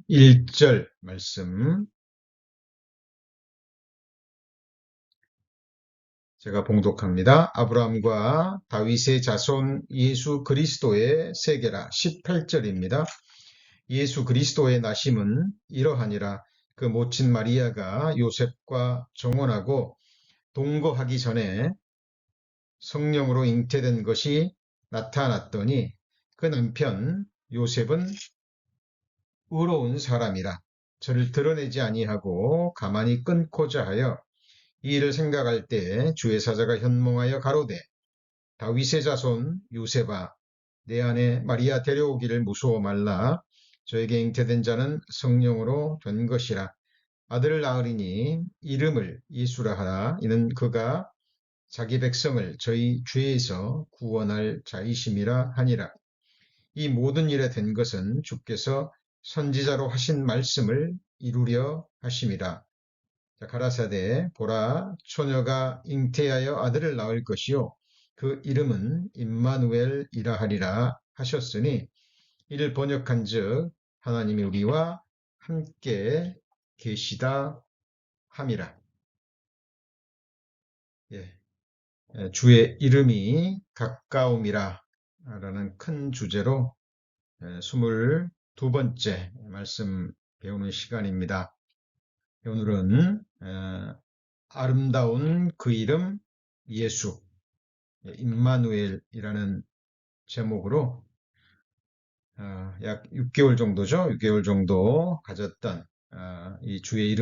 1절 말씀 제가 봉독합니다. 아브라함과 다윗의 자손 예수 그리스도의 세계라 18절입니다. 예수 그리스도의 나심은 이러하니라. 그 모친 마리아가 요셉과 정혼하고 동거하기 전에 성령으로 잉태된 것이 나타났더니 그 남편 요셉은 의로운 사람이라 저를 드러내지 아니하고 가만히 끊고자 하여 이 일을 생각할 때 주의 사자가 현몽하여 가로되 다윗의 자손 요셉아 내 아내 마리아 데려오기를 무서워 말라. 저에게 잉태된 자는 성령으로 된 것이라. 아들을 낳으리니 이름을 예수라 하라. 이는 그가 자기 백성을 저희 죄에서 구원할 자이심이라 하니라. 이 모든 일에 된 것은 주께서 선지자로 하신 말씀을 이루려 하심이라. 가라사대 보라 처녀가 잉태하여 아들을 낳을 것이요 그 이름은 임마누엘이라 하리라 하셨으니 이를 번역한즉 하나님이 우리와 함께 계시다 함이라. 예, 주의 이름이 가까움이라 라는 큰 주제로 22번째 말씀 배우는 시간입니다. 오늘은 아름다운 그 이름 예수, 임마누엘이라는 제목으로 약 6개월 정도죠. 6개월 정도 가졌던 이 주의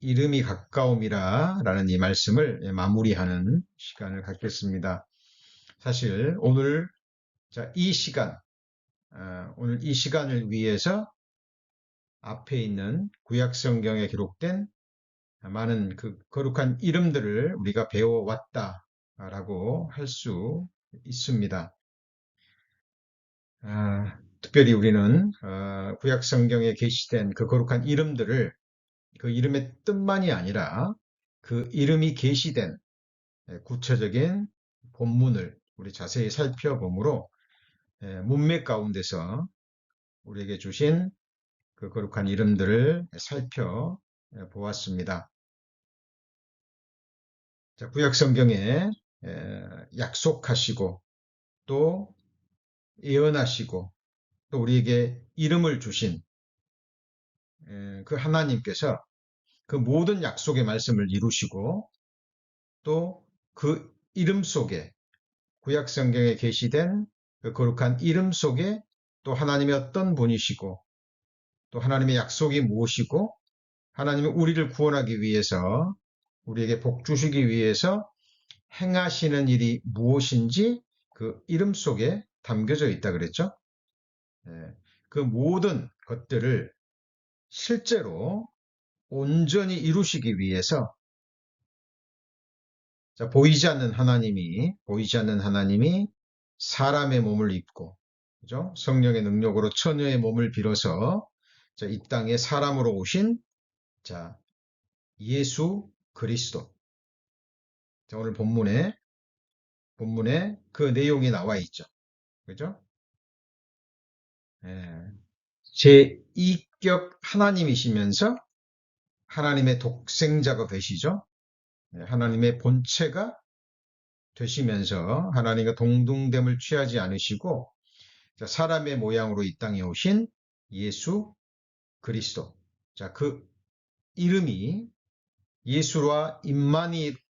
이름이 가까움이라 라는 이 말씀을 마무리하는 시간을 갖겠습니다. 사실 오늘 이 시간, 오늘 이 시간을 위해서 앞에 있는 구약 성경에 기록된 많은 그 거룩한 이름들을 우리가 배워왔다라고 할 수 있습니다. 특별히 우리는 구약 성경에 게시된 그 거룩한 이름들을 그 이름의 뜻만이 아니라 그 이름이 게시된 구체적인 본문을 우리 자세히 살펴보므로 문맥 가운데서 우리에게 주신 그 거룩한 이름들을 살펴보았습니다. 구약 성경에 약속하시고 또 예언하시고 또 우리에게 이름을 주신 그 하나님께서 그 모든 약속의 말씀을 이루시고 또 그 이름 속에 구약 성경에 게시된 그 거룩한 이름 속에 또 하나님의 어떤 분이시고 또 하나님의 약속이 무엇이고 하나님은 우리를 구원하기 위해서 우리에게 복 주시기 위해서 행하시는 일이 무엇인지 그 이름 속에 담겨져 있다 그랬죠. 그 모든 것들을 실제로 온전히 이루시기 위해서 보이지 않는 하나님이 사람의 몸을 입고 그죠? 성령의 능력으로 처녀의 몸을 빌어서 이 땅에 사람으로 오신 예수 그리스도. 오늘 본문에 그 내용이 나와 있죠. 그죠? 제2격 하나님이시면서 하나님의 독생자가 되시죠. 하나님의 본체가 되시면서 하나님과 동등됨을 취하지 않으시고 사람의 모양으로 이 땅에 오신 예수 그리스도. 그 이름이 예수와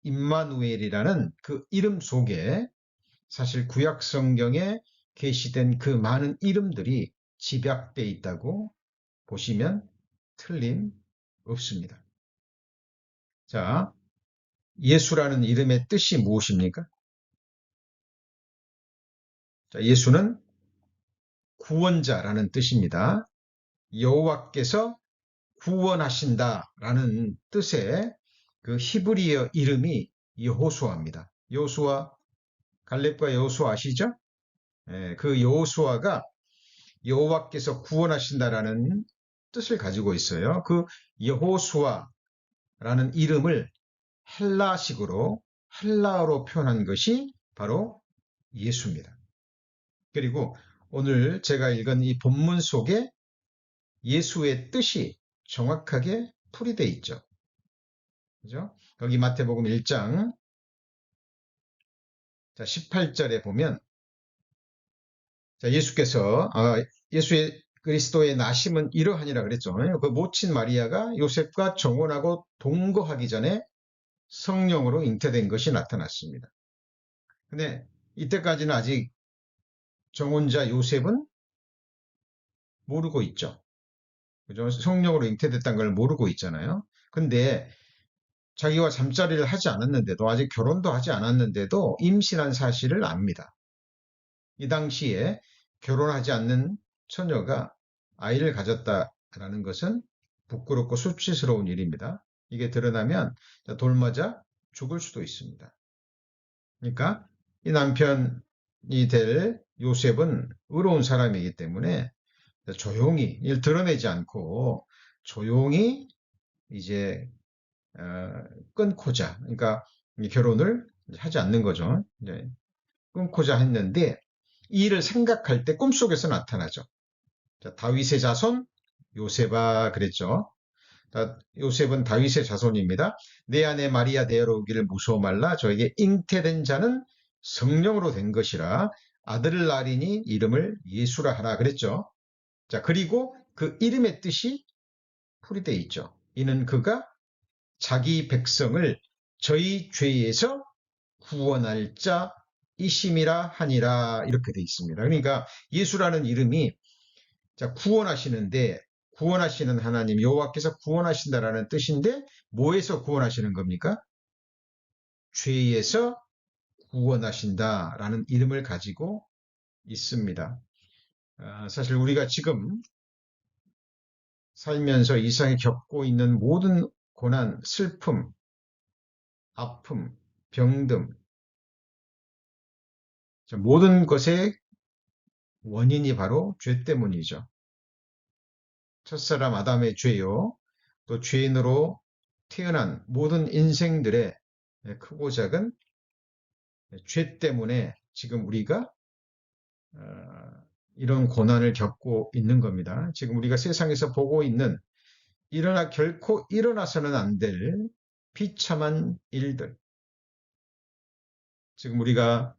임마누엘이라는 그 이름 속에 사실 구약 성경에 게시된 그 많은 이름들이 집약되어 있다고 보시면 틀림없습니다. 예수라는 이름의 뜻이 무엇입니까? 예수는 구원자라는 뜻입니다. 여호와께서 구원하신다라는 뜻의 그 히브리어 이름이 여호수아입니다. 여호수아, 갈렙과 여호수아 아시죠? 그 여호수아가 여호와께서 구원하신다라는 뜻을 가지고 있어요. 그 여호수아라는 이름을 헬라어로 표현한 것이 바로 예수입니다. 그리고 오늘 제가 읽은 이 본문 속에 예수의 뜻이 정확하게 풀이되어 있죠. 그죠? 거기 마태복음 1장 18절에 보면 예수께서 예수의 그리스도의 나심은 이러하니라 그랬죠. 그 모친 마리아가 요셉과 정혼하고 동거하기 전에 성령으로 잉태된 것이 나타났습니다. 근데 이때까지는 아직 정혼자 요셉은 모르고 있죠. 그죠? 성령으로 잉태됐다는 걸 모르고 있잖아요. 근데 자기와 잠자리를 하지 않았는데도, 아직 결혼도 하지 않았는데도 임신한 사실을 압니다. 이 당시에 결혼하지 않는 처녀가 아이를 가졌다라는 것은 부끄럽고 수치스러운 일입니다. 이게 드러나면 돌 맞아 죽을 수도 있습니다. 그러니까 이 남편이 될 요셉은 의로운 사람이기 때문에 조용히 일 드러내지 않고 조용히 이제 끊고자, 그러니까 결혼을 하지 않는 거죠. 이제 끊고자 했는데 이 일을 생각할 때 꿈속에서 나타나죠. 자, 다윗의 자손 요셉아 그랬죠. 요셉은 다윗의 자손입니다. 내 아내 마리아 데려오기를 무서워 말라. 저에게 잉태된 자는 성령으로 된 것이라 아들을 낳으리니 이름을 예수라 하라 그랬죠. 자, 그리고 그 이름의 뜻이 풀이되어 있죠. 이는 그가 자기 백성을 저희 죄에서 구원할 자이심이라 하니라 이렇게 되어 있습니다. 그러니까 예수라는 이름이 구원하시는데 구원하시는 하나님 여호와께서 구원하신다라는 뜻인데 뭐에서 구원하시는 겁니까? 죄에서 구원하신다라는 이름을 가지고 있습니다. 사실 우리가 지금 살면서 이 세상에 겪고 있는 모든 고난, 슬픔, 아픔, 병듦, 모든 것의 원인이 바로 죄 때문이죠. 첫사람 아담의 죄요, 또 죄인으로 태어난 모든 인생들의 크고 작은 죄 때문에 지금 우리가 이런 고난을 겪고 있는 겁니다. 지금 우리가 세상에서 보고 있는 결코 일어나서는 안 될 비참한 일들. 지금 우리가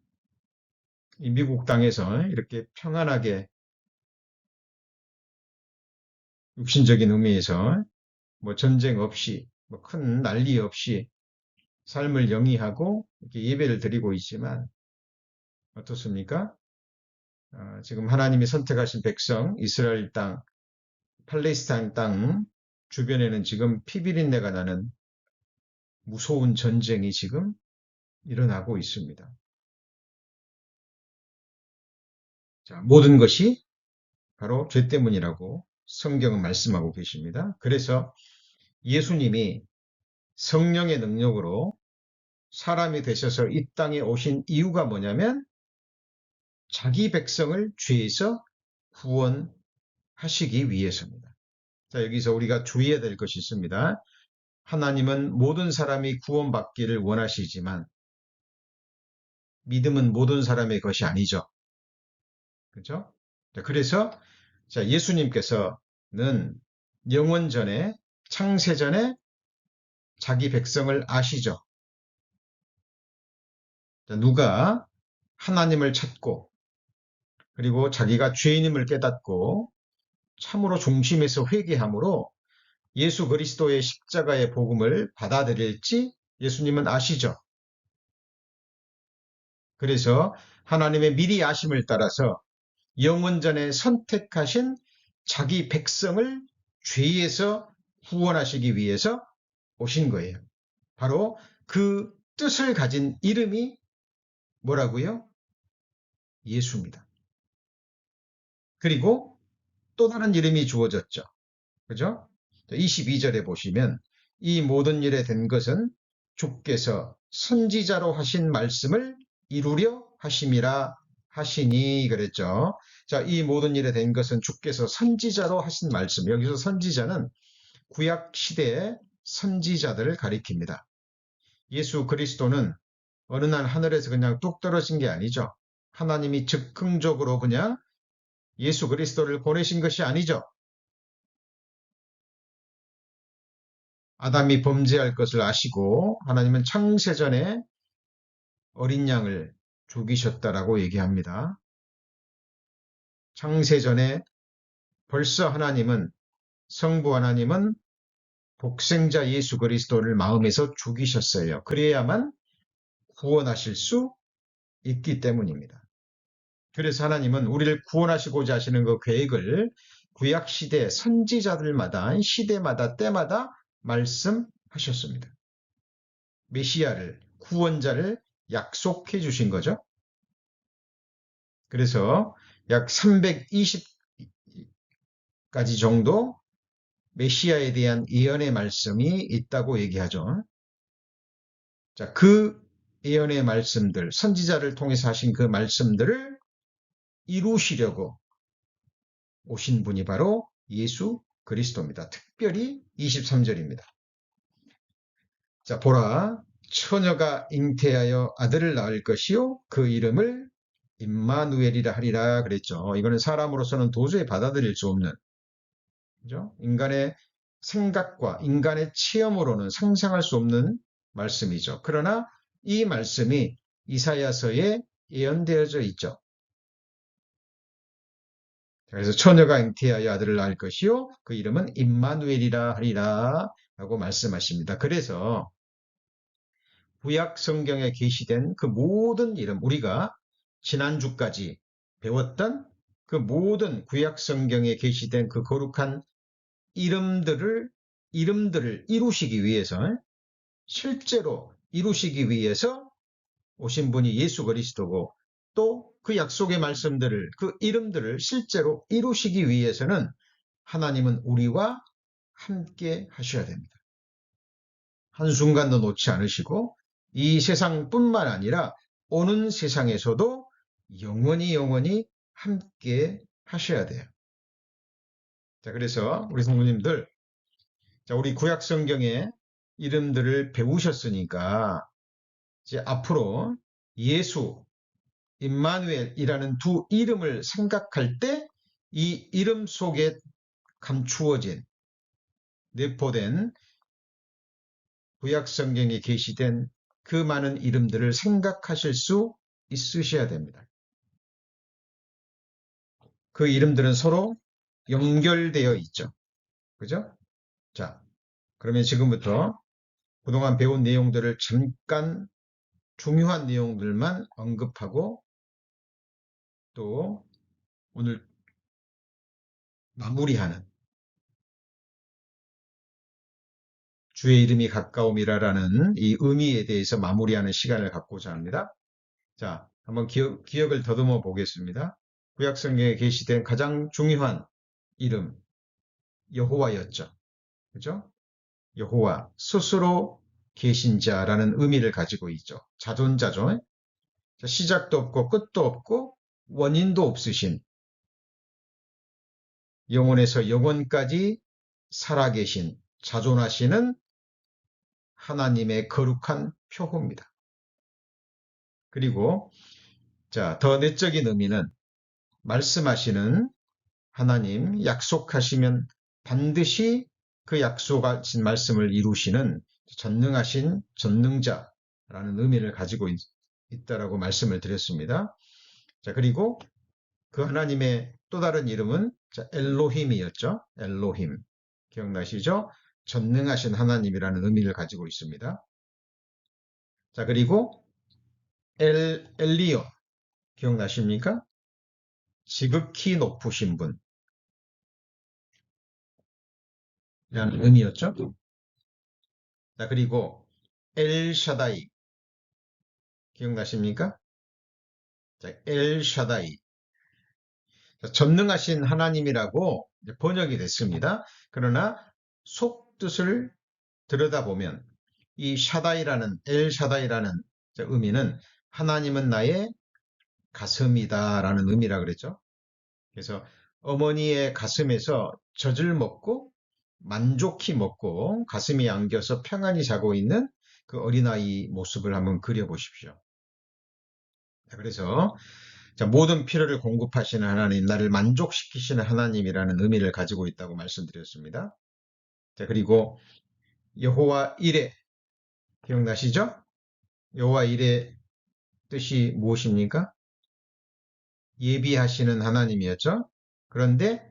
미국 땅에서 이렇게 평안하게 육신적인 의미에서 뭐 전쟁 없이 뭐 큰 난리 없이 삶을 영위하고 이렇게 예배를 드리고 있지만 어떻습니까? 지금 하나님이 선택하신 백성 이스라엘 땅, 팔레스타인 땅 주변에는 지금 피비린내가 나는 무서운 전쟁이 지금 일어나고 있습니다. 자, 모든 것이 바로 죄 때문이라고 성경은 말씀하고 계십니다. 그래서 예수님이 성령의 능력으로 사람이 되셔서 이 땅에 오신 이유가 뭐냐면 자기 백성을 죄에서 구원하시기 위해서입니다. 자, 여기서 우리가 주의해야 될 것이 있습니다. 하나님은 모든 사람이 구원받기를 원하시지만 믿음은 모든 사람의 것이 아니죠. 그렇죠? 그래서 예수님께서는 영원 전에 창세 전에 자기 백성을 아시죠. 누가 하나님을 찾고 그리고 자기가 죄인임을 깨닫고 참으로 중심에서 회개함으로 예수 그리스도의 십자가의 복음을 받아들일지 예수님은 아시죠. 그래서 하나님의 미리 아심을 따라서 영원전에 선택하신 자기 백성을 죄에서 구원하시기 위해서 오신 거예요. 바로 그 뜻을 가진 이름이 뭐라고요? 예수입니다. 그리고 또 다른 이름이 주어졌죠. 그죠? 22절에 보시면 이 모든 일에 된 것은 주께서 선지자로 하신 말씀을 이루려 하심이라 하시니 그랬죠. 자, 이 모든 일에 된 것은 주께서 선지자로 하신 말씀. 여기서 선지자는 구약 시대의 선지자들을 가리킵니다. 예수 그리스도는 어느 날 하늘에서 그냥 뚝 떨어진 게 아니죠. 하나님이 즉흥적으로 그냥 예수 그리스도를 보내신 것이 아니죠. 아담이 범죄할 것을 아시고 하나님은 창세전에 어린 양을 죽이셨다라고 얘기합니다. 창세전에 벌써 성부 하나님은 독생자 예수 그리스도를 마음에서 죽이셨어요. 그래야만 구원하실 수 있기 때문입니다. 그래서 하나님은 우리를 구원하시고자 하시는 그 계획을 구약시대 선지자들마다 시대마다 때마다 말씀하셨습니다. 메시아를, 구원자를 약속해 주신 거죠. 그래서 약 320가지 정도 메시아에 대한 예언의 말씀이 있다고 얘기하죠. 자, 그 예언의 말씀들, 선지자를 통해서 하신 그 말씀들을 이루시려고 오신 분이 바로 예수 그리스도입니다. 특별히 23절입니다. 자, 보라, 처녀가 잉태하여 아들을 낳을 것이요 그 이름을 임마누엘이라 하리라 그랬죠. 이거는 사람으로서는 도저히 받아들일 수 없는, 그죠? 인간의 생각과 인간의 체험으로는 상상할 수 없는 말씀이죠. 그러나 이 말씀이 이사야서에 예언되어져 있죠. 그래서 처녀가 잉태하여 아들을 낳을 것이요 그 이름은 임마누엘이라 하리라 라고 말씀하십니다. 그래서 구약 성경에 계시된 그 모든 이름, 우리가 지난주까지 배웠던 그 모든 구약 성경에 계시된 그 거룩한 이름들을 이루시기 위해서, 실제로 이루시기 위해서 오신 분이 예수 그리스도고, 또 그 약속의 말씀들을, 그 이름들을 실제로 이루시기 위해서는 하나님은 우리와 함께 하셔야 됩니다. 한순간도 놓지 않으시고 이 세상뿐만 아니라 오는 세상에서도 영원히 함께 하셔야 돼요. 자, 그래서 우리 성도님들, 자, 우리 구약 성경의 이름들을 배우셨으니까 이제 앞으로 예수, 임마누엘이라는 두 이름을 생각할 때 이 이름 속에 감추어진, 내포된 구약 성경에 계시된 그 많은 이름들을 생각하실 수 있으셔야 됩니다. 그 이름들은 서로 연결되어 있죠. 그죠? 자, 그러면 지금부터 그동안 배운 내용들을 잠깐 중요한 내용들만 언급하고 또 오늘 마무리하는 주의 이름이 가까움이라는 이 의미에 대해서 마무리하는 시간을 갖고자 합니다. 자, 한번 기억을 더듬어 보겠습니다. 구약 성경에 계시된 가장 중요한 이름, 여호와였죠. 그죠? 여호와, 스스로 계신 자라는 의미를 가지고 있죠. 자존자죠. 시작도 없고 끝도 없고 원인도 없으신, 영원에서 영원까지 살아계신, 자존하시는 하나님의 거룩한 표호입니다. 그리고 자, 더 내적인 의미는 말씀하시는 하나님, 약속하시면 반드시 그 약속하신 말씀을 이루시는 전능하신 전능자라는 의미를 가지고 있다라고 말씀을 드렸습니다. 자, 그리고 그 하나님의 또 다른 이름은 엘로힘이었죠. 엘로힘. 기억나시죠? 전능하신 하나님이라는 의미를 가지고 있습니다. 자, 그리고 엘리온. 기억나십니까? 지극히 높으신 분. 이라는 의미였죠. 자, 그리고 엘샤다이. 기억나십니까? 자, 엘샤다이. 전능하신 하나님이라고 번역이 됐습니다. 그러나 속뜻을 들여다보면 이 샤다이라는, 엘샤다이라는 의미는 하나님은 나의 가슴이다 라는 의미라 그랬죠. 그래서 어머니의 가슴에서 젖을 먹고 만족히 먹고 가슴이 안겨서 평안히 자고 있는 그 어린아이 모습을 한번 그려보십시오. 그래서 모든 필요를 공급하시는 하나님, 나를 만족시키시는 하나님이라는 의미를 가지고 있다고 말씀드렸습니다. 자, 그리고 여호와 이레 기억나시죠? 여호와 이레 뜻이 무엇입니까? 예비하시는 하나님이었죠. 그런데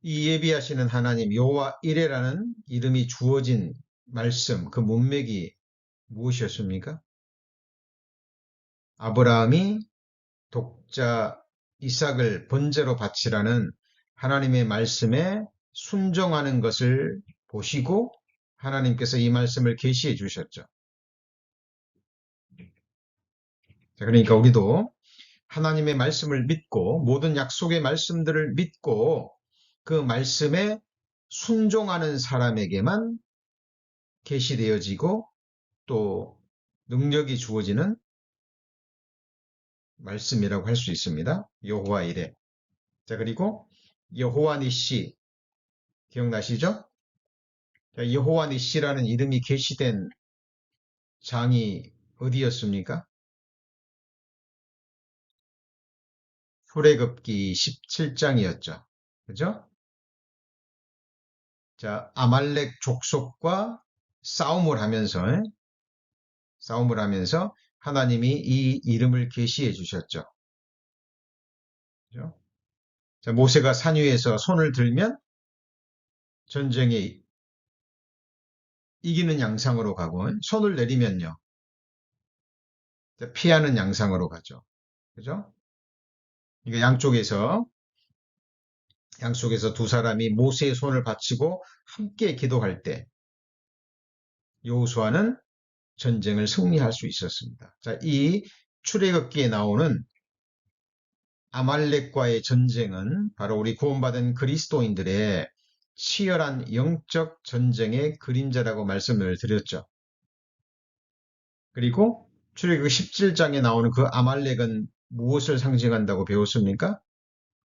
이 예비하시는 하나님 여호와 이레라는 이름이 주어진 말씀, 그 문맥이 무엇이었습니까? 아브라함이 독자 이삭을 번제로 바치라는 하나님의 말씀에 순종하는 것을 보시고 하나님께서 이 말씀을 계시해 주셨죠. 그러니까 우리도 하나님의 말씀을 믿고 모든 약속의 말씀들을 믿고 그 말씀에 순종하는 사람에게만 계시되어지고 또 능력이 주어지는 말씀이라고 할 수 있습니다. 여호와 이레. 자, 그리고 여호와 니시 기억나시죠? 여호와 니시라는 이름이 계시된 장이 어디였습니까? 출애굽기 17장이었죠. 그죠? 자, 아말렉 족속과 싸움을 하면서 하나님이 이 이름을 계시해 주셨죠. 그죠? 자, 모세가 산 위에서 손을 들면 전쟁에 이기는 양상으로 가고 손을 내리면요. 피하는 양상으로 가죠. 그죠? 그러니까 양쪽에서 두 사람이 모세의 손을 받치고 함께 기도할 때 여호수아는 전쟁을 승리할 수 있었습니다. 자, 이 출애굽기에 나오는 아말렉과의 전쟁은 바로 우리 구원받은 그리스도인들의 치열한 영적 전쟁의 그림자라고 말씀을 드렸죠. 그리고 출애굽기 17장에 나오는 그 아말렉은 무엇을 상징한다고 배웠습니까?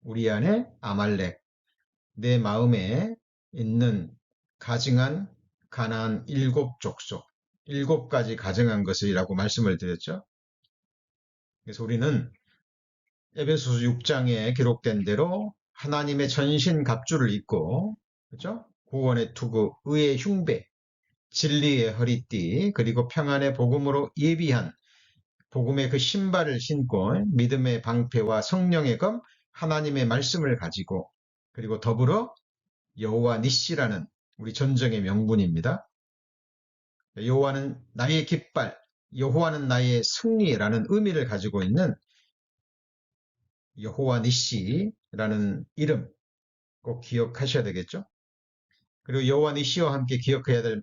우리 안에 아말렉, 내 마음에 있는 가증한 가나안 7족속, 7가지 가증한 것이라고 말씀을 드렸죠. 그래서 우리는 에베소서 6장에 기록된 대로 하나님의 전신 갑주를 입고, 그죠? 구원의 투구, 의의 흉배, 진리의 허리띠, 그리고 평안의 복음으로 예비한 복음의 그 신발을 신고 믿음의 방패와 성령의 검, 하나님의 말씀을 가지고 그리고 더불어 여호와 니시라는 우리 전쟁의 명분입니다. 여호와는 나의 깃발, 여호와는 나의 승리라는 의미를 가지고 있는 여호와 니시라는 이름 꼭 기억하셔야 되겠죠. 그리고 여호와 니시와 함께 기억해야 될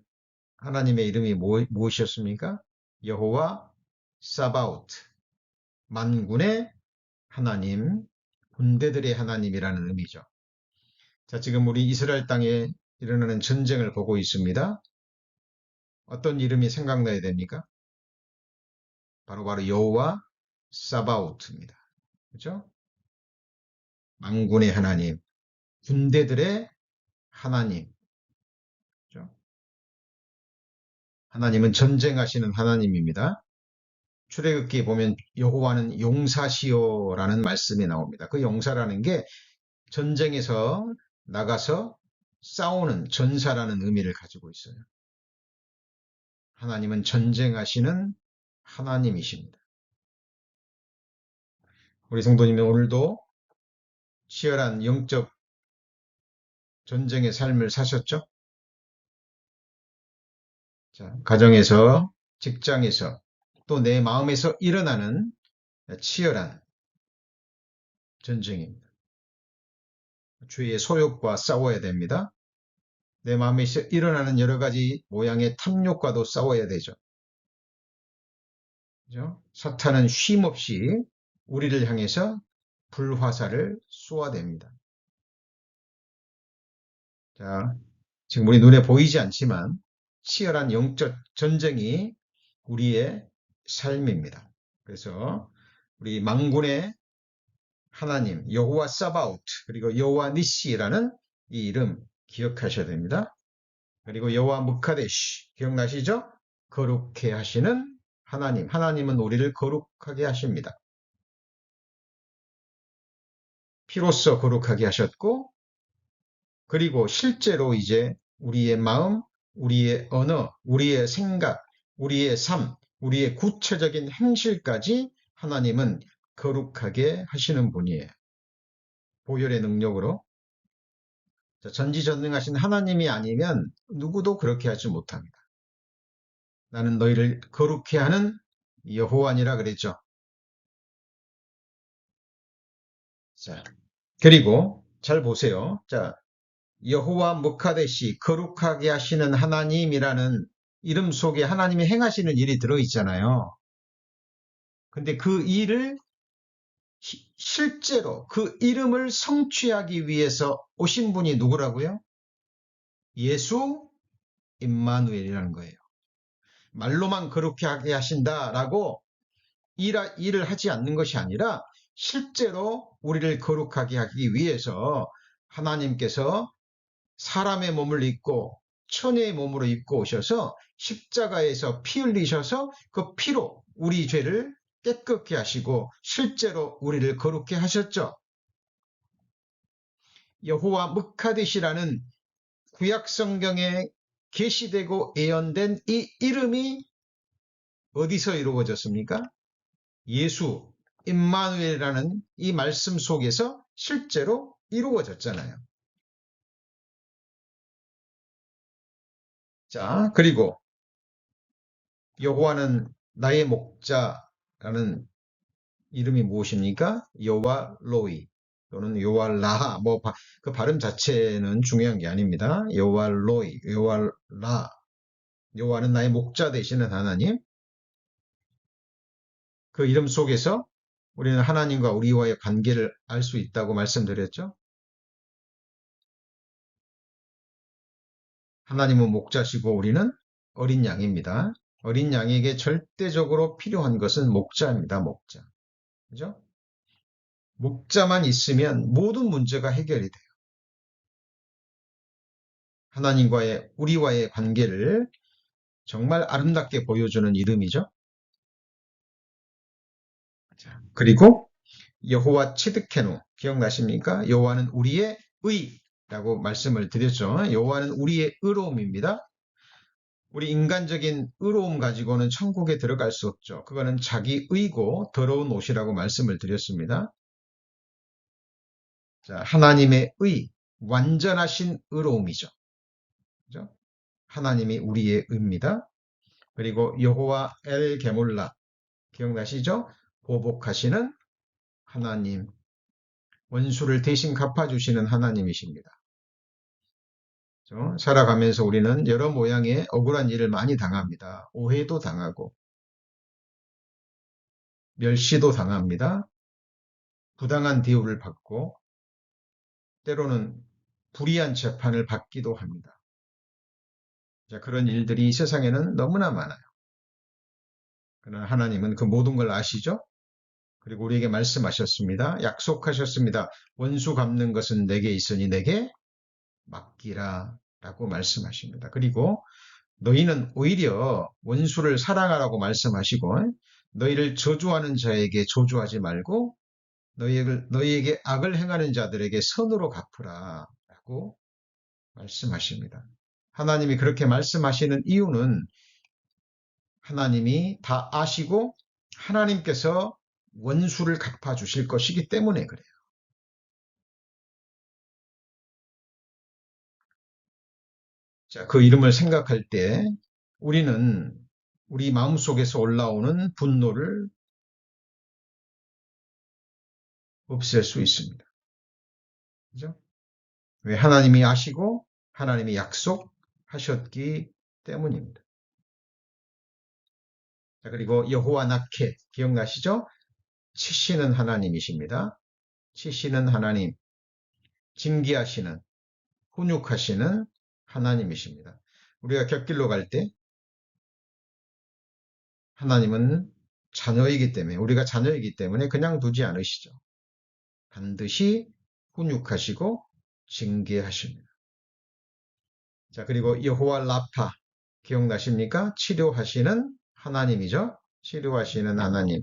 하나님의 이름이 무엇이었습니까? 여호와 사바오트, 만군의 하나님, 군대들의 하나님이라는 의미죠. 자, 지금 우리 이스라엘 땅에 일어나는 전쟁을 보고 있습니다. 어떤 이름이 생각나야 됩니까? 바로 여호와 사바오트입니다. 그죠? 만군의 하나님, 군대들의 하나님. 그죠? 하나님은 전쟁하시는 하나님입니다. 출애굽기에 보면 여호와는 용사시오라는 말씀이 나옵니다. 그 용사라는 게 전쟁에서 나가서 싸우는 전사라는 의미를 가지고 있어요. 하나님은 전쟁하시는 하나님이십니다. 우리 성도님은 오늘도 치열한 영적 전쟁의 삶을 사셨죠? 자, 가정에서, 직장에서, 또 내 마음에서 일어나는 치열한 전쟁입니다. 죄의 소욕과 싸워야 됩니다. 내 마음에서 일어나는 여러 가지 모양의 탐욕과도 싸워야 되죠. 그죠? 사탄은 쉼없이 우리를 향해서 불화살을 쏘아댑니다. 자, 지금 우리 눈에 보이지 않지만 치열한 영적 전쟁이 우리의 삶입니다. 그래서 우리 만군의 하나님 여호와 사바오트 그리고 여호와 니시라는 이 이름 기억하셔야 됩니다. 그리고 여호와 무카데시 기억나시죠? 거룩해 하시는 하나님. 하나님은 우리를 거룩하게 하십니다. 피로써 거룩하게 하셨고 그리고 실제로 이제 우리의 마음, 우리의 언어, 우리의 생각, 우리의 삶, 우리의 구체적인 행실까지 하나님은 거룩하게 하시는 분이에요. 보혈의 능력으로. 전지전능하신 하나님이 아니면 누구도 그렇게 하지 못합니다. 나는 너희를 거룩해 하는 여호와니라 그랬죠. 자, 그리고 잘 보세요. 자, 여호와 무카데시 거룩하게 하시는 하나님이라는 이름 속에 하나님이 행하시는 일이 들어있잖아요. 근데 그 일을 실제로 그 이름을 성취하기 위해서 오신 분이 누구라고요? 예수 임마누엘이라는 거예요. 말로만 그렇게 하게 하신다라고 일을 하지 않는 것이 아니라 실제로 우리를 거룩하게 하기 위해서 하나님께서 사람의 몸을 입고 천의 몸으로 입고 오셔서 십자가에서 피 흘리셔서 그 피로 우리 죄를 깨끗게 하시고 실제로 우리를 거룩게 하셨죠. 여호와 므카데시라는 구약 성경에 계시되고 예언된 이 이름이 어디서 이루어졌습니까? 예수 임마누엘이라는 이 말씀 속에서 실제로 이루어졌잖아요. 자, 그리고 여호와는 나의 목자라는 이름이 무엇입니까? 여호와 로이 또는 여호와 라하. 그 발음 자체는 중요한 게 아닙니다. 여호와 로이, 여호와 라. 여호와는 나의 목자 되시는 하나님. 그 이름 속에서 우리는 하나님과 우리와의 관계를 알 수 있다고 말씀드렸죠. 하나님은 목자시고 우리는 어린 양입니다. 어린 양에게 절대적으로 필요한 것은 목자입니다. 목자. 그죠? 목자만 있으면 모든 문제가 해결이 돼요. 하나님과의 우리와의 관계를 정말 아름답게 보여주는 이름이죠. 그리고 여호와 치드케노 기억나십니까? 여호와는 우리의 의라고 말씀을 드렸죠. 여호와는 우리의 의로움입니다. 우리 인간적인 의로움 가지고는 천국에 들어갈 수 없죠. 그거는 자기 의고 더러운 옷이라고 말씀을 드렸습니다. 자, 하나님의 의, 완전하신 의로움이죠. 그죠? 하나님이 우리의 의입니다. 그리고 여호와 엘 게몰라 기억나시죠? 보복하시는 하나님, 원수를 대신 갚아주시는 하나님이십니다. 그죠? 살아가면서 우리는 여러 모양의 억울한 일을 많이 당합니다. 오해도 당하고 멸시도 당합니다. 부당한 대우를 받고 때로는 불의한 재판을 받기도 합니다. 자, 그런 일들이 이 세상에는 너무나 많아요. 그러나 하나님은 그 모든 걸 아시죠? 그리고 우리에게 말씀하셨습니다. 약속하셨습니다. 원수 갚는 것은 내게 있으니 내게 맡기라 라고 말씀하십니다. 그리고 너희는 오히려 원수를 사랑하라고 말씀하시고 너희를 저주하는 자에게 저주하지 말고 너희에게 악을 행하는 자들에게 선으로 갚으라 라고 말씀하십니다. 하나님이 그렇게 말씀하시는 이유는 하나님이 다 아시고 하나님께서 원수를 갚아주실 것이기 때문에 그래요. 자, 그 이름을 생각할 때 우리는 우리 마음속에서 올라오는 분노를 없앨 수 있습니다. 그죠? 왜 하나님이 아시고 하나님이 약속하셨기 때문입니다. 자, 그리고 여호와 나케 기억나시죠? 치시는 하나님이십니다. 치시는 하나님, 징계하시는, 훈육하시는 하나님이십니다. 우리가 곁길로 갈 때 하나님은 자녀이기 때문에 우리가 자녀이기 때문에 그냥 두지 않으시죠. 반드시 훈육하시고 징계하십니다. 자, 그리고 여호와 라파 기억나십니까? 치료하시는 하나님이죠. 치료하시는 하나님.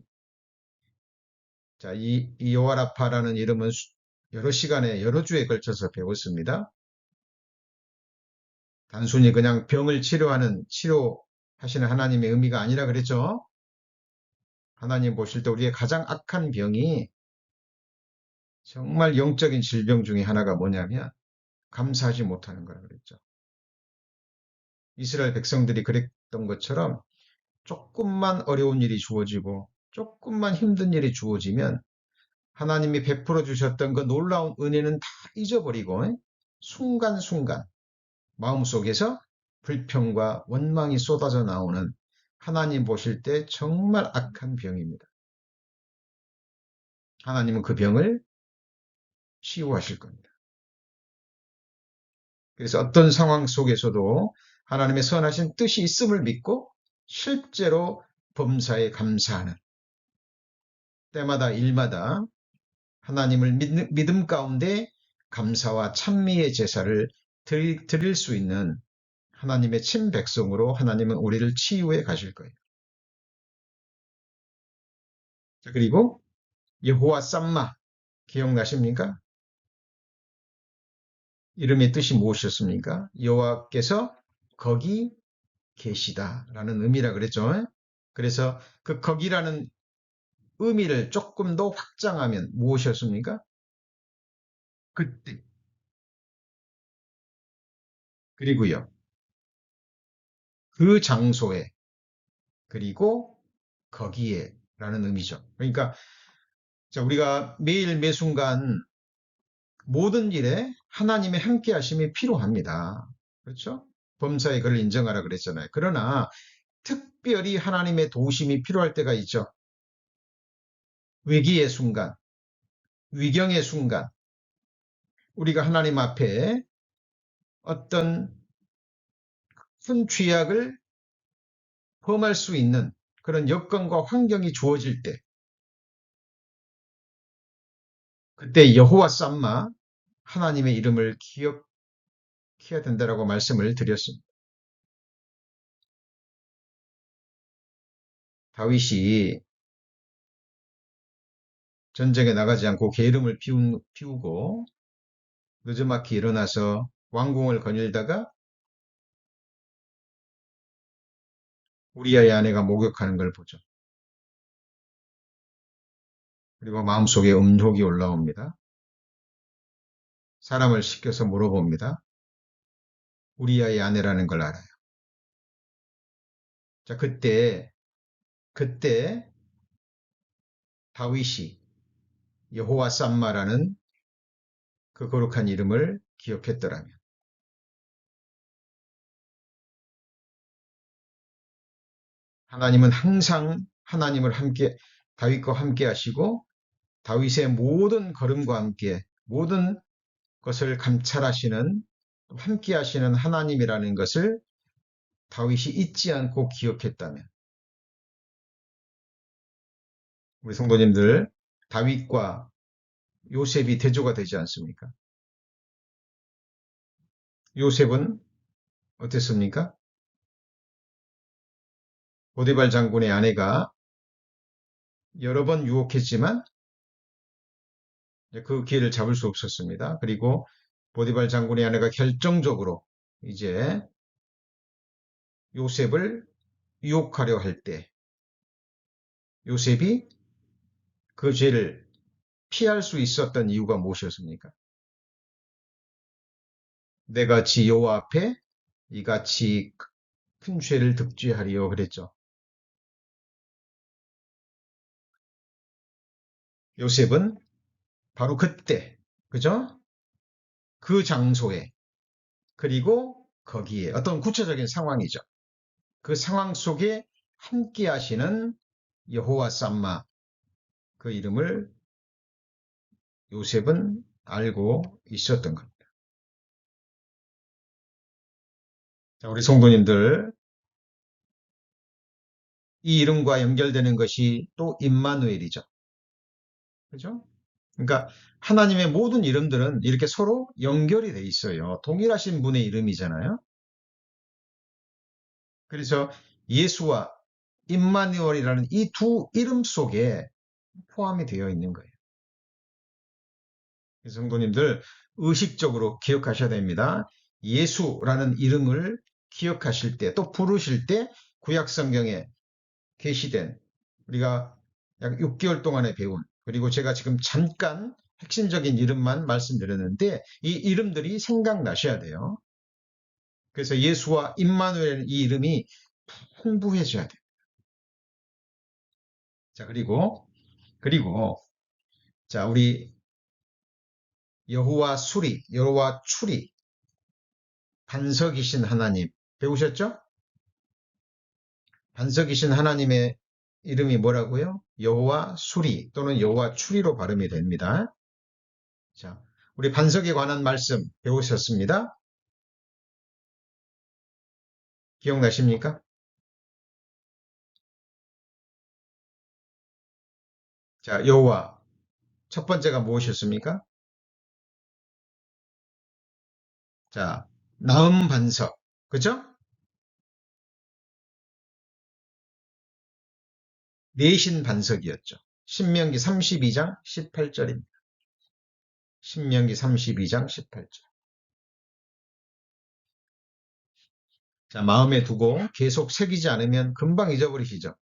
자, 이 여호와 라파라는 이름은 여러 시간에 여러 주에 걸쳐서 배웠습니다. 단순히 그냥 병을 치료하시는 하나님의 의미가 아니라 그랬죠. 하나님 보실 때 우리의 가장 악한 병이 정말 영적인 질병 중에 하나가 뭐냐면 감사하지 못하는 거라 그랬죠. 이스라엘 백성들이 그랬던 것처럼 조금만 어려운 일이 주어지고 조금만 힘든 일이 주어지면 하나님이 베풀어 주셨던 그 놀라운 은혜는 다 잊어버리고 순간순간 마음속에서 불평과 원망이 쏟아져 나오는 하나님 보실 때 정말 악한 병입니다. 하나님은 그 병을 치유하실 겁니다. 그래서 어떤 상황 속에서도 하나님의 선하신 뜻이 있음을 믿고 실제로 범사에 감사하는 때마다 일마다 하나님을 믿음 가운데 감사와 찬미의 제사를 드릴 수 있는 하나님의 친백성으로 하나님은 우리를 치유해 가실 거예요. 그리고 여호와 쌈마 기억나십니까? 이름의 뜻이 무엇이었습니까? 여호와께서 거기 계시다라는 의미라 그랬죠. 그래서 그 거기라는 의미를 조금 더 확장하면 무엇이었습니까? 그때 그리고요. 그 장소에 그리고 거기에라는 의미죠. 그러니까 자, 우리가 매일 매순간 모든 일에 하나님의 함께 하심이 필요합니다. 그렇죠? 범사에 그를 인정하라 그랬잖아요. 그러나 특별히 하나님의 도우심이 필요할 때가 있죠. 위기의 순간, 위경의 순간, 우리가 하나님 앞에 어떤 큰 죄악을 범할 수 있는 그런 여건과 환경이 주어질 때, 그때 여호와 쌈마 하나님의 이름을 기억해야 된다라고 말씀을 드렸습니다. 다윗이 전쟁에 나가지 않고 게으름을 피우고 늦지막히 일어나서 왕궁을 거닐다가 우리아의 아내가 목욕하는 걸 보죠. 그리고 마음속에 음욕이 올라옵니다. 사람을 시켜서 물어봅니다. 우리아의 아내라는 걸 알아요. 자, 그때 다윗이 여호와 쌈마라는 그 거룩한 이름을 기억했더라면 하나님은 항상 하나님을 함께 다윗과 함께 하시고 다윗의 모든 걸음과 함께 모든 것을 감찰하시는 함께 하시는 하나님이라는 것을 다윗이 잊지 않고 기억했다면 우리 성도님들 다윗과 요셉이 대조가 되지 않습니까? 요셉은 어땠습니까? 보디발 장군의 아내가 여러 번 유혹했지만 그 기회를 잡을 수 없었습니다. 그리고 보디발 장군의 아내가 결정적으로 이제 요셉을 유혹하려 할 때 요셉이 그 죄를 피할 수 있었던 이유가 무엇이었습니까? 내가 지 여호와 앞에 이같이 큰 죄를 득죄하리요 그랬죠. 요셉은 바로 그때, 그죠? 그 장소에, 그리고 거기에 어떤 구체적인 상황이죠. 그 상황 속에 함께 하시는 여호와 쌈마, 그 이름을 요셉은 알고 있었던 겁니다. 자, 우리 성도님들, 이 이름과 연결되는 것이 또 임마누엘이죠. 그죠? 그러니까 하나님의 모든 이름들은 이렇게 서로 연결이 돼 있어요. 동일하신 분의 이름이잖아요. 그래서 예수와 임마누엘이라는 이 두 이름 속에 포함이 되어 있는 거예요. 성도님들 의식적으로 기억하셔야 됩니다. 예수라는 이름을 기억하실 때, 또 부르실 때 구약 성경에 계시된 우리가 약 6개월 동안에 배운, 그리고 제가 지금 잠깐 핵심적인 이름만 말씀드렸는데 이 이름들이 생각나셔야 돼요. 그래서 예수와 임마누엘 이 이름이 풍부해져야 돼요. 자, 그리고 자, 우리 여호와 수리, 여호와 추리, 반석이신 하나님 배우셨죠? 반석이신 하나님의 이름이 뭐라고요? 여호와 수리 또는 여호와 추리로 발음이 됩니다. 자, 우리 반석에 관한 말씀 배우셨습니다. 기억나십니까? 자, 여호와 첫 번째가 무엇이었습니까? 자, 나음 반석. 그죠? 내신 반석이었죠. 신명기 32장 18절입니다. 신명기 32장 18절. 자, 마음에 두고 계속 새기지 않으면 금방 잊어버리시죠.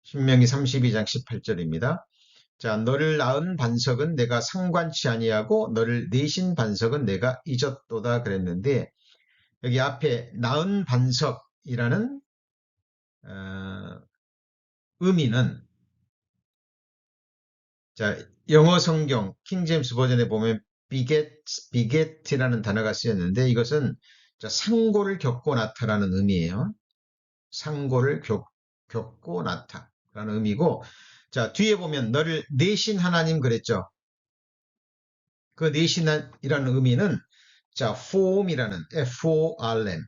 신명기 32장 18절입니다. 자, 너를 낳은 반석은 내가 상관치 아니하고 너를 내신 반석은 내가 잊었도다 그랬는데 여기 앞에 낳은 반석이라는 의미는 자, 영어 성경 킹제임스 버전에 보면 beget이라는 단어가 쓰였는데 이것은 자, 상고를 겪고 나타라는 의미예요. 상고를 겪고 나타라는 의미고 자, 뒤에 보면 너를 내신 하나님 그랬죠. 그 내신이라는 의미는 자, form이라는 F-O-R-M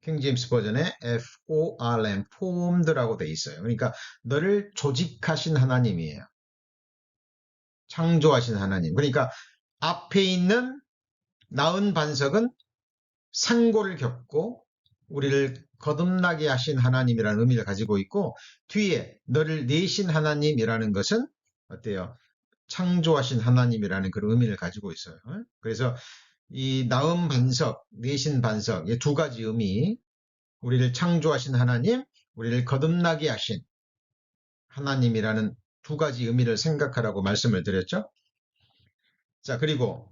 킹제임스 버전에 F-O-R-M formed라고 돼 있어요. 그러니까 너를 조직하신 하나님이에요. 창조하신 하나님. 그러니까 앞에 있는 나은 반석은 상고를 겪고 우리를 거듭나게 하신 하나님이라는 의미를 가지고 있고 뒤에 너를 내신 하나님이라는 것은 어때요? 창조하신 하나님이라는 그런 의미를 가지고 있어요. 그래서 이 나은 반석, 내신 반석, 이 두 가지 의미, 우리를 창조하신 하나님, 우리를 거듭나게 하신 하나님이라는 두 가지 의미를 생각하라고 말씀을 드렸죠. 자, 그리고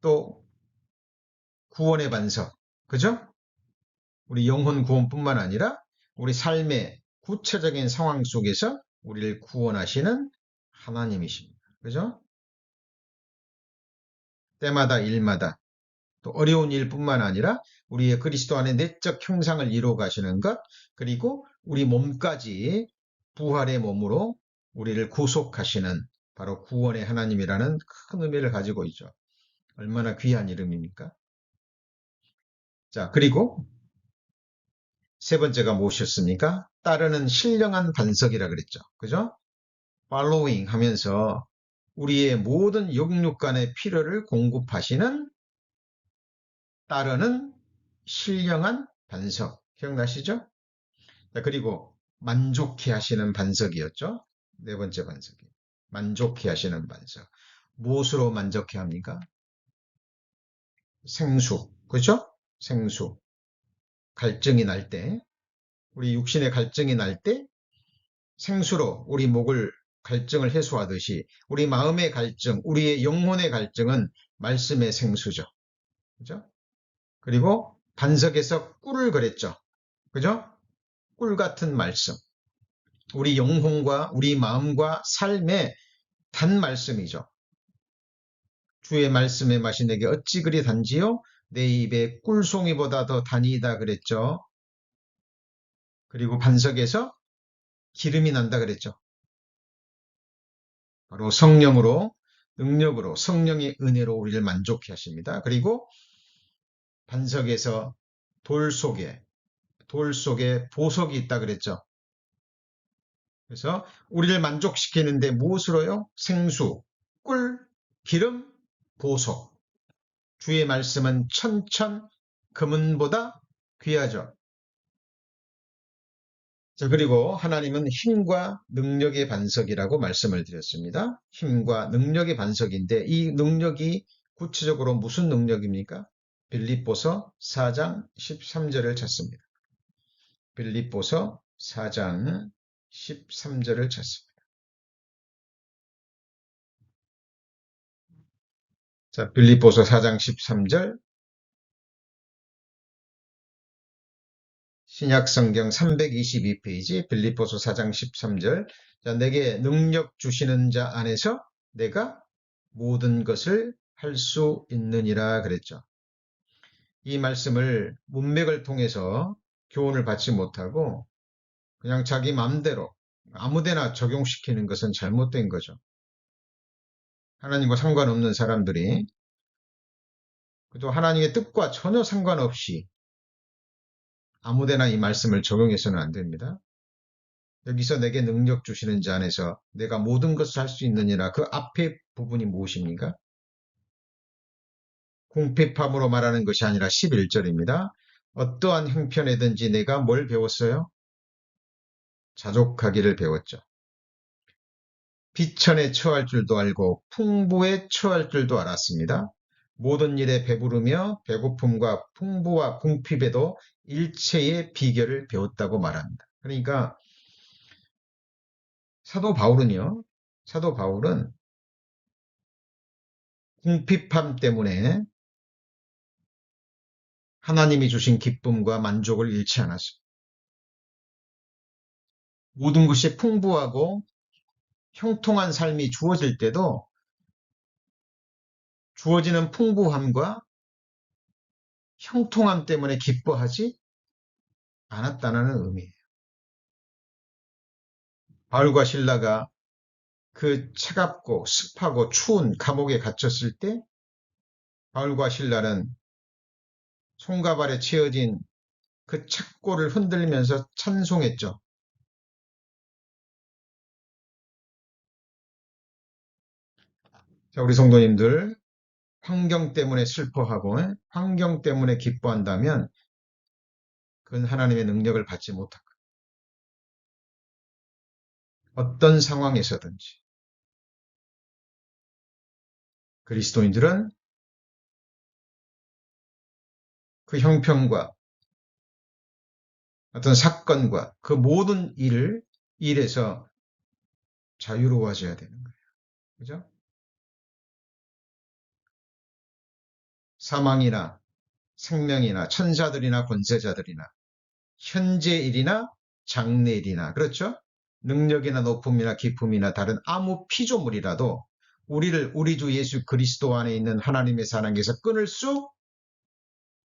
또 구원의 반석, 그죠? 우리 영혼 구원뿐만 아니라 우리 삶의 구체적인 상황 속에서 우리를 구원하시는 하나님이십니다. 그죠? 때마다 일마다 또 어려운 일뿐만 아니라 우리의 그리스도 안에 내적 형상을 이루어 가시는 것, 그리고 우리 몸까지 부활의 몸으로 우리를 구속하시는 바로 구원의 하나님이라는 큰 의미를 가지고 있죠. 얼마나 귀한 이름입니까? 자, 그리고 세 번째가 무엇이었습니까? 따르는 신령한 반석이라 그랬죠. 그죠? following 하면서 우리의 모든 영육간의 필요를 공급하시는 따르는 신령한 반석. 기억나시죠? 자, 그리고 만족해 하시는 반석이었죠. 네 번째 반석이. 만족해 하시는 반석. 무엇으로 만족해 합니까? 생수. 그죠? 생수. 갈증이 날 때, 우리 육신의 갈증이 날 때 생수로 우리 목을 갈증을 해소하듯이 우리 마음의 갈증, 우리의 영혼의 갈증은 말씀의 생수죠. 그죠? 그리고 반석에서 꿀을 그랬죠. 그죠? 꿀 같은 말씀. 우리 영혼과 우리 마음과 삶의 단 말씀이죠. 주의 말씀의 맛이 내게 어찌 그리 단지요? 내 입에 꿀송이보다 더 단이다 그랬죠. 그리고 반석에서 기름이 난다 그랬죠. 바로 성령으로, 능력으로, 성령의 은혜로 우리를 만족해 하십니다. 그리고 반석에서 돌 속에 보석이 있다 그랬죠. 그래서 우리를 만족시키는데 무엇으로요? 생수, 꿀, 기름, 보석. 주의 말씀은 천천 금은보다 귀하죠. 자, 그리고 하나님은 힘과 능력의 반석이라고 말씀을 드렸습니다. 힘과 능력의 반석인데 이 능력이 구체적으로 무슨 능력입니까? 빌립보서 4장 13절을 찾습니다. 빌립보서 4장 13절을 찾습니다. 자, 빌립보서 4장 13절 신약성경 322페이지 빌립보서 4장 13절 자, 내게 능력 주시는 자 안에서 내가 모든 것을 할 수 있느니라 그랬죠. 이 말씀을 문맥을 통해서 교훈을 받지 못하고 그냥 자기 맘대로 아무데나 적용시키는 것은 잘못된 거죠. 하나님과 상관없는 사람들이 또 하나님의 뜻과 전혀 상관없이 아무데나 이 말씀을 적용해서는 안 됩니다. 여기서 내게 능력 주시는 자 안에서 내가 모든 것을 할 수 있느니라 그 앞에 부분이 무엇입니까? 궁핍함으로 말하는 것이 아니라 11절입니다. 어떠한 형편에든지 내가 뭘 배웠어요? 자족하기를 배웠죠. 비천에 처할 줄도 알고 풍부에 처할 줄도 알았습니다. 모든 일에 배부르며 배고픔과 풍부와 궁핍에도 일체의 비결을 배웠다고 말합니다. 그러니까 사도 바울은 궁핍함 때문에 하나님이 주신 기쁨과 만족을 잃지 않았습니다. 모든 것이 풍부하고 형통한 삶이 주어질 때도 주어지는 풍부함과 형통함 때문에 기뻐하지 않았다는 의미예요. 바울과 실라가 그 차갑고 습하고 추운 감옥에 갇혔을 때 바울과 실라는 손과 발에 채워진 그 착고를 흔들면서 찬송했죠. 자, 우리 성도님들 환경 때문에 슬퍼하고 환경 때문에 기뻐한다면 그건 하나님의 능력을 받지 못한 거예요. 어떤 상황에서든지 그리스도인들은 그 형편과 어떤 사건과 그 모든 일에서 자유로워져야 되는 거예요. 그죠? 사망이나 생명이나 천사들이나 권세자들이나 현재일이나 장래일이나 그렇죠? 능력이나 높음이나 기품이나 다른 아무 피조물이라도 우리를 우리 주 예수 그리스도 안에 있는 하나님의 사랑에서 끊을 수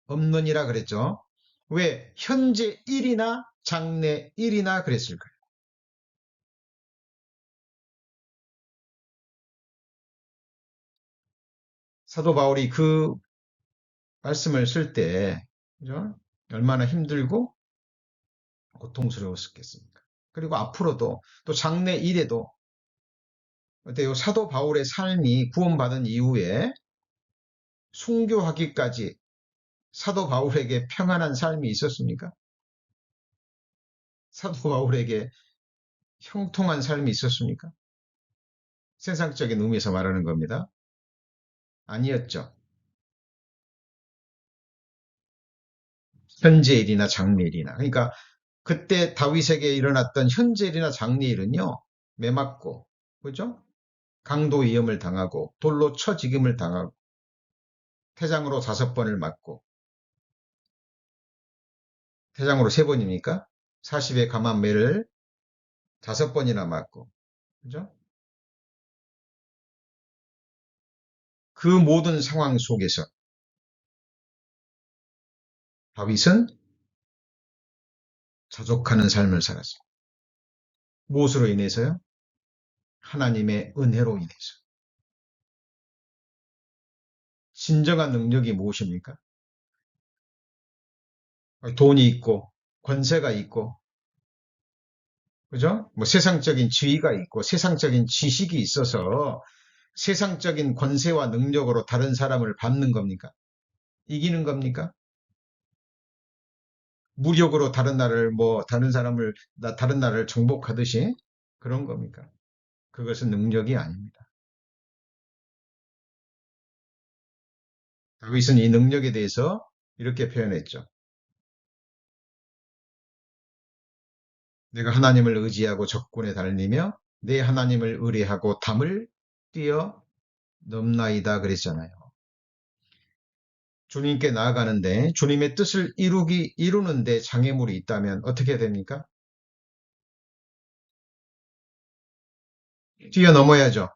없느니라 그랬죠. 왜? 현재 일이나 장래 일이나 그랬을까요? 사도 바울이 그 말씀을 쓸 때, 그죠? 얼마나 힘들고 고통스러웠겠습니까? 그리고 앞으로도 또 장래 일에도 어때요? 사도 바울의 삶이 구원받은 이후에 순교하기까지 사도 바울에게 평안한 삶이 있었습니까? 사도 바울에게 형통한 삶이 있었습니까? 세상적인 의미에서 말하는 겁니다. 아니었죠. 현재일이나 장래일이나. 그러니까 그때 다윗에게 일어났던 현재일이나 장래일은요. 매맞고 그죠? 강도 위험을 당하고 돌로 쳐 죽임을 당하고 태장으로 5번을 맞고 태장으로 3번입니까? 40의 감한 매를 5번이나 맞고 그죠? 그 모든 상황 속에서 다윗은 자족하는 삶을 살았습니다. 무엇으로 인해서요? 하나님의 은혜로 인해서. 진정한 능력이 무엇입니까? 돈이 있고 권세가 있고 그죠? 뭐 세상적인 지위가 있고 세상적인 지식이 있어서 세상적인 권세와 능력으로 다른 사람을 밟는 겁니까? 이기는 겁니까? 무력으로 다른 나라를 정복하듯이 그런 겁니까? 그것은 능력이 아닙니다. 다윗은 이 능력에 대해서 이렇게 표현했죠. 내가 하나님을 의지하고 적군에 달리며 내 하나님을 의뢰하고 담을 뛰어 넘나이다 그랬잖아요. 주님께 나아가는데 주님의 뜻을 이루는데 장애물이 있다면 어떻게 해야 됩니까? 뛰어넘어야죠.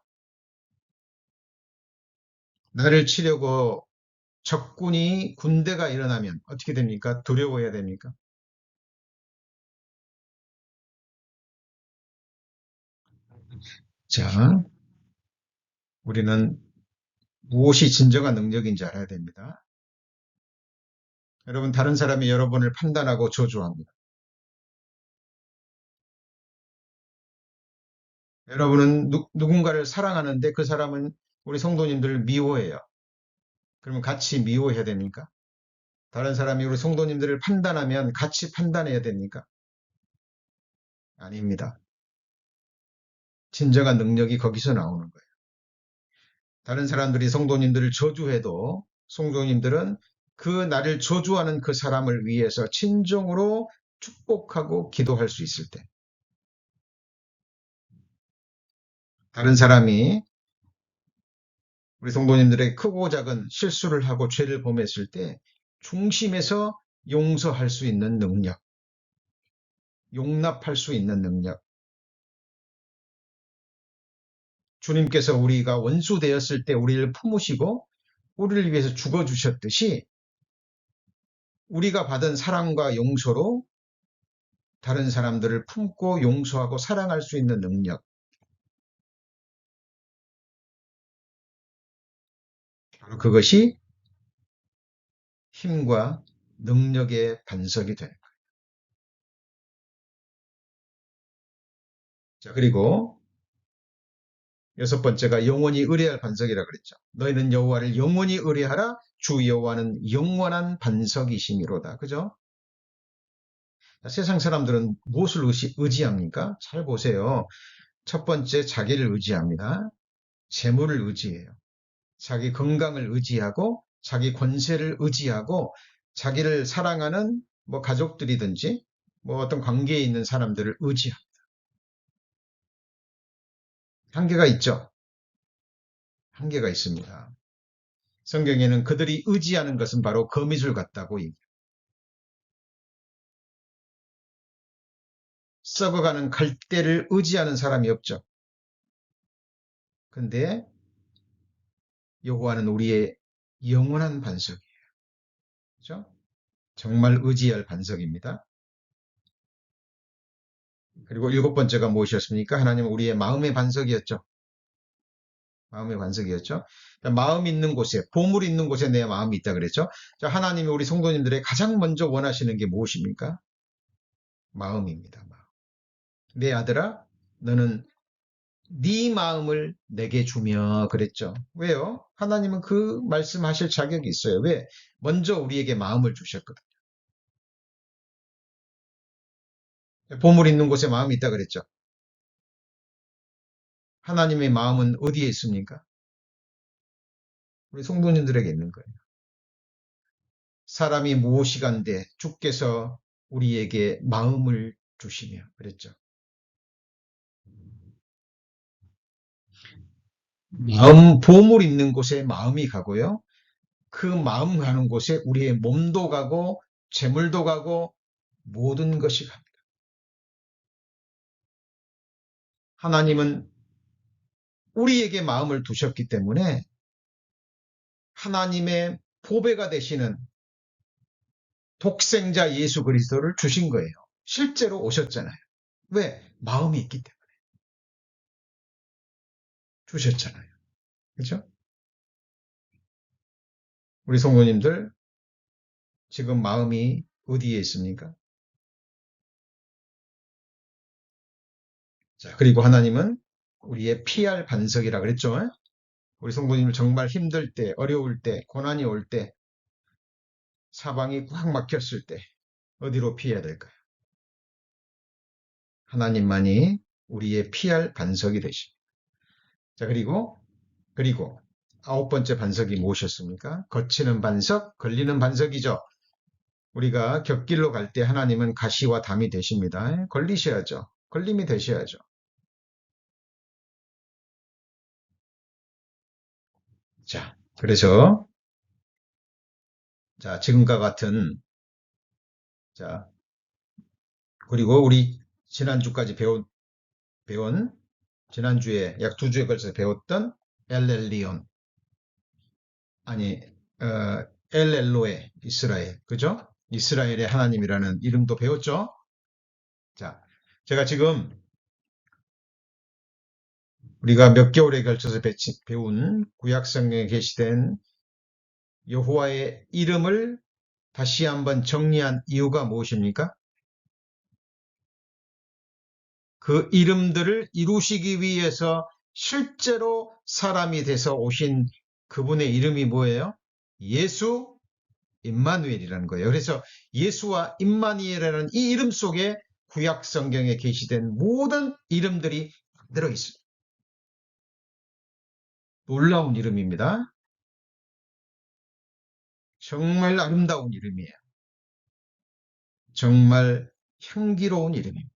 나를 치려고 적군이 군대가 일어나면 어떻게 됩니까? 두려워해야 됩니까? 자, 우리는 무엇이 진정한 능력인지 알아야 됩니다. 여러분, 다른 사람이 여러분을 판단하고 저주합니다. 여러분은 누군가를 사랑하는데 그 사람은 우리 성도님들을 미워해요. 그러면 같이 미워해야 됩니까? 다른 사람이 우리 성도님들을 판단하면 같이 판단해야 됩니까? 아닙니다. 진정한 능력이 거기서 나오는 거예요. 다른 사람들이 성도님들을 저주해도 성도님들은 그 나를 저주하는 그 사람을 위해서 진정으로 축복하고 기도할 수 있을 때, 다른 사람이 우리 성도님들의 크고 작은 실수를 하고 죄를 범했을 때 중심에서 용서할 수 있는 능력, 용납할 수 있는 능력, 주님께서 우리가 원수 되었을 때 우리를 품으시고 우리를 위해서 죽어주셨듯이 우리가 받은 사랑과 용서로 다른 사람들을 품고 용서하고 사랑할 수 있는 능력, 바로 그것이 힘과 능력의 반석이 되는 거예요. 자, 그리고 여섯 번째가 영원히 의뢰할 반석이라 그랬죠. 너희는 여호와를 영원히 의뢰하라. 주 여호와는 영원한 반석이심이로다. 그죠? 세상 사람들은 무엇을 의지합니까? 잘 보세요. 첫 번째 자기를 의지합니다. 재물을 의지해요. 자기 건강을 의지하고 자기 권세를 의지하고 자기를 사랑하는 뭐 가족들이든지 뭐 어떤 관계에 있는 사람들을 의지합니다. 한계가 있죠. 한계가 있습니다. 성경에는 그들이 의지하는 것은 바로 거미줄 같다고 얘기해요. 썩어가는 갈대를 의지하는 사람이 없죠. 근데 여호와는 우리의 영원한 반석이에요. 그죠? 정말 의지할 반석입니다. 그리고 일곱 번째가 무엇이었습니까? 하나님은 우리의 마음의 반석이었죠. 마음의 반석이었죠. 마음 있는 곳에, 보물 있는 곳에 내 마음이 있다 그랬죠. 자, 하나님이 우리 성도님들의 가장 먼저 원하시는 게 무엇입니까? 마음입니다. 마음. 내 아들아, 너는 네 마음을 내게 주며 그랬죠. 왜요? 하나님은 그 말씀하실 자격이 있어요. 왜? 먼저 우리에게 마음을 주셨거든요. 보물 있는 곳에 마음이 있다 그랬죠. 하나님의 마음은 어디에 있습니까? 우리 성도님들에게 있는 거예요. 사람이 무엇이간데 주께서 우리에게 마음을 주시며 그랬죠. 보물 있는 곳에 마음이 가고요. 그 마음 가는 곳에 우리의 몸도 가고 재물도 가고 모든 것이 갑니다. 하나님은 우리에게 마음을 두셨기 때문에 하나님의 보배가 되시는 독생자 예수 그리스도를 주신 거예요. 실제로 오셨잖아요. 왜? 마음이 있기 때문에 주셨잖아요. 그렇죠? 우리 성도님들 지금 마음이 어디에 있습니까? 자, 그리고 하나님은 우리의 피할 반석이라 그랬죠. 우리 성도님들 정말 힘들 때, 어려울 때, 고난이 올 때, 사방이 꽉 막혔을 때 어디로 피해야 될까요? 하나님만이 우리의 피할 반석이 되십니다. 자, 그리고 아홉 번째 반석이 무엇이었습니까? 거치는 반석, 걸리는 반석이죠. 우리가 곁길로 갈 때 하나님은 가시와 담이 되십니다. 걸리셔야죠. 걸림이 되셔야죠. 자, 그래서 자, 지금과 같은 자, 그리고 우리 지난주까지 배운 지난주에 약 두 주에 걸쳐서 배웠던 엘렐리온 아니 엘엘로에 이스라엘 그죠? 이스라엘의 하나님이라는 이름도 배웠죠? 자, 제가 지금 우리가 몇 개월에 걸쳐서 배운 구약 성경에 게시된 여호와의 이름을 다시 한번 정리한 이유가 무엇입니까? 그 이름들을 이루시기 위해서 실제로 사람이 돼서 오신 그분의 이름이 뭐예요? 예수 임마누엘이라는 거예요. 그래서 예수와 임마누엘이라는 이 이름 속에 구약 성경에 게시된 모든 이름들이 들어있어요. 놀라운 이름입니다. 정말 아름다운 이름이에요. 정말 향기로운 이름입니다.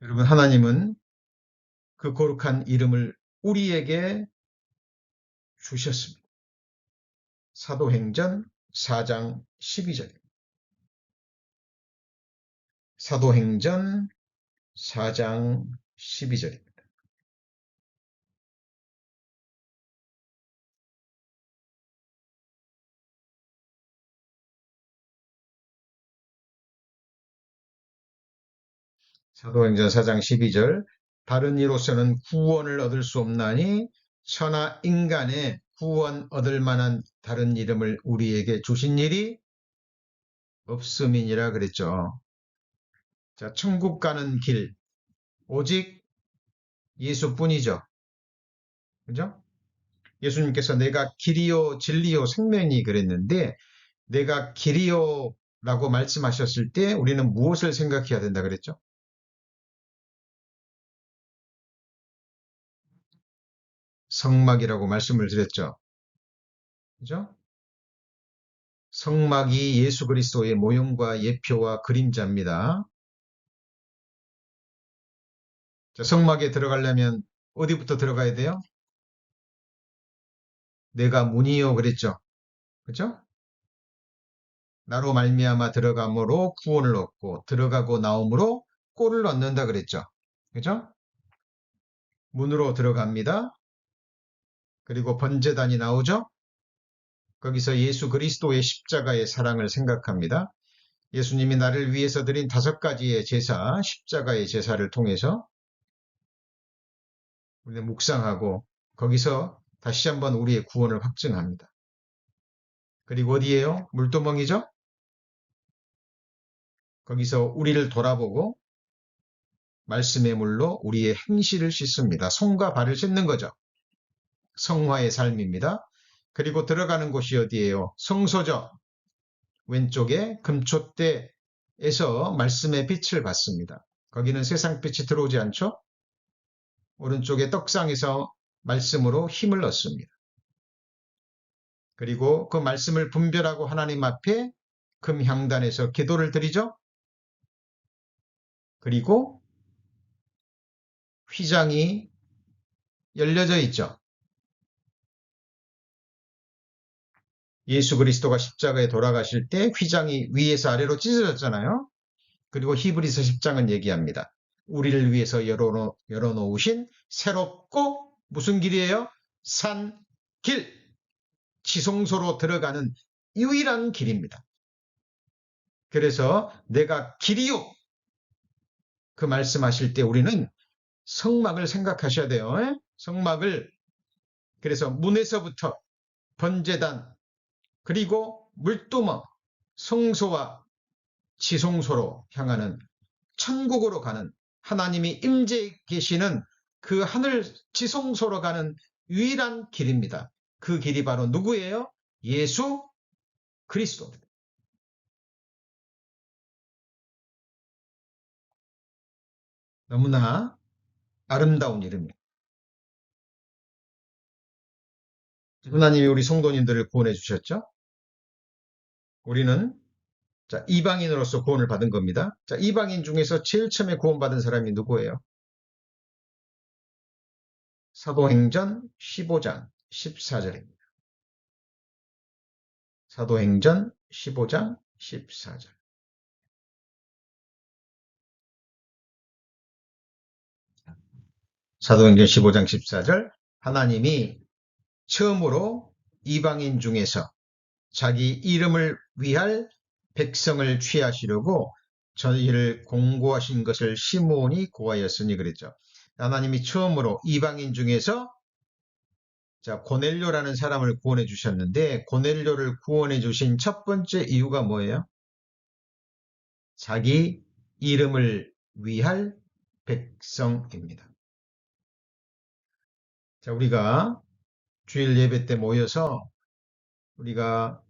여러분, 하나님은 그 거룩한 이름을 우리에게 주셨습니다. 사도행전 4장 12절. 사도행전 4장 12절입니다. 사도행전 4장 12절. 다른 이로서는 구원을 얻을 수 없나니 천하 인간의 구원 얻을 만한 다른 이름을 우리에게 주신 일이 없음이니라 그랬죠. 자, 천국 가는 길 오직 예수뿐이죠. 그죠? 예수님께서 내가 길이요 진리요 생명이 그랬는데 내가 길이요라고 말씀하셨을 때 우리는 무엇을 생각해야 된다 그랬죠? 성막이라고 말씀을 드렸죠. 그죠? 성막이 예수 그리스도의 모형과 예표와 그림자입니다. 자, 성막에 들어가려면 어디부터 들어가야 돼요? 내가 문이요 그랬죠. 그죠? 나로 말미암아 들어감으로 구원을 얻고 들어가고 나옴으로 꼴을 얻는다 그랬죠. 그죠? 문으로 들어갑니다. 그리고 번제단이 나오죠. 거기서 예수 그리스도의 십자가의 사랑을 생각합니다. 예수님이 나를 위해서 드린 다섯 가지의 제사, 십자가의 제사를 통해서 우리는 묵상하고 거기서 다시 한번 우리의 구원을 확증합니다. 그리고 어디에요? 물두멍이죠? 거기서 우리를 돌아보고 말씀의 물로 우리의 행실을 씻습니다. 손과 발을 씻는 거죠. 성화의 삶입니다. 그리고 들어가는 곳이 어디예요? 성소죠. 왼쪽에 금촛대에서 말씀의 빛을 받습니다. 거기는 세상 빛이 들어오지 않죠? 오른쪽에 떡상에서 말씀으로 힘을 얻습니다. 그리고 그 말씀을 분별하고 하나님 앞에 금향단에서 기도를 드리죠. 그리고 휘장이 열려져 있죠. 예수 그리스도가 십자가에 돌아가실 때 휘장이 위에서 아래로 찢어졌잖아요. 그리고 히브리서 10장은 얘기합니다. 우리를 위해서 열어놓으신 새롭고 무슨 길이에요? 산 길, 지성소로 들어가는 유일한 길입니다. 그래서 내가 길이요. 그 말씀하실 때 우리는 성막을 생각하셔야 돼요. 성막을 그래서 문에서부터 번제단 그리고 물두멍 성소와 지성소로 향하는 천국으로 가는 하나님이 임재 계시는 그 하늘 지성소로 가는 유일한 길입니다. 그 길이 바로 누구예요? 예수 그리스도. 너무나 아름다운 이름입니다. 하나님이 우리 성도님들을 구원해 주셨죠? 우리는 자, 이방인으로서 구원을 받은 겁니다. 자, 이방인 중에서 제일 처음에 구원받은 사람이 누구예요? 사도행전 15장 14절입니다. 사도행전 15장 14절. 사도행전 15장 14절. 하나님이 처음으로 이방인 중에서 자기 이름을 위할 백성을 취하시려고 저희를 공고하신 것을 시므온이 고하였으니 그랬죠. 하나님이 처음으로 이방인 중에서 자, 고넬료라는 사람을 구원해 주셨는데 고넬료를 구원해 주신 첫 번째 이유가 뭐예요? 자기 이름을 위할 백성입니다. 자, 우리가 주일 예배 때 모여서 우리가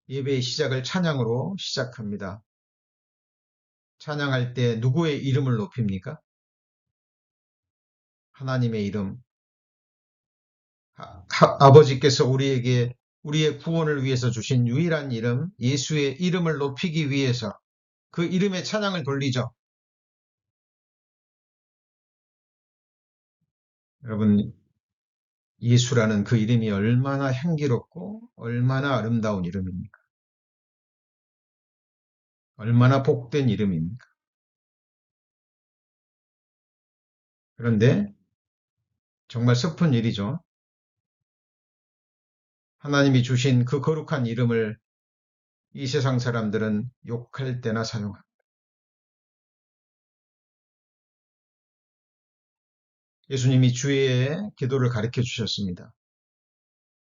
예배의 시작을 찬양으로 시작합니다. 찬양할 때 누구의 이름을 높입니까? 하나님의 이름. 아버지께서 우리에게 우리의 구원을 위해서 주신 유일한 이름, 예수의 이름을 높이기 위해서 그 이름의 찬양을 돌리죠. 여러분, 예수라는 그 이름이 얼마나 향기롭고 얼마나 아름다운 이름입니까? 얼마나 복된 이름입니까? 그런데 정말 슬픈 일이죠. 하나님이 주신 그 거룩한 이름을 이 세상 사람들은 욕할 때나 사용합니다. 예수님이 주의 기도를 가르쳐 주셨습니다.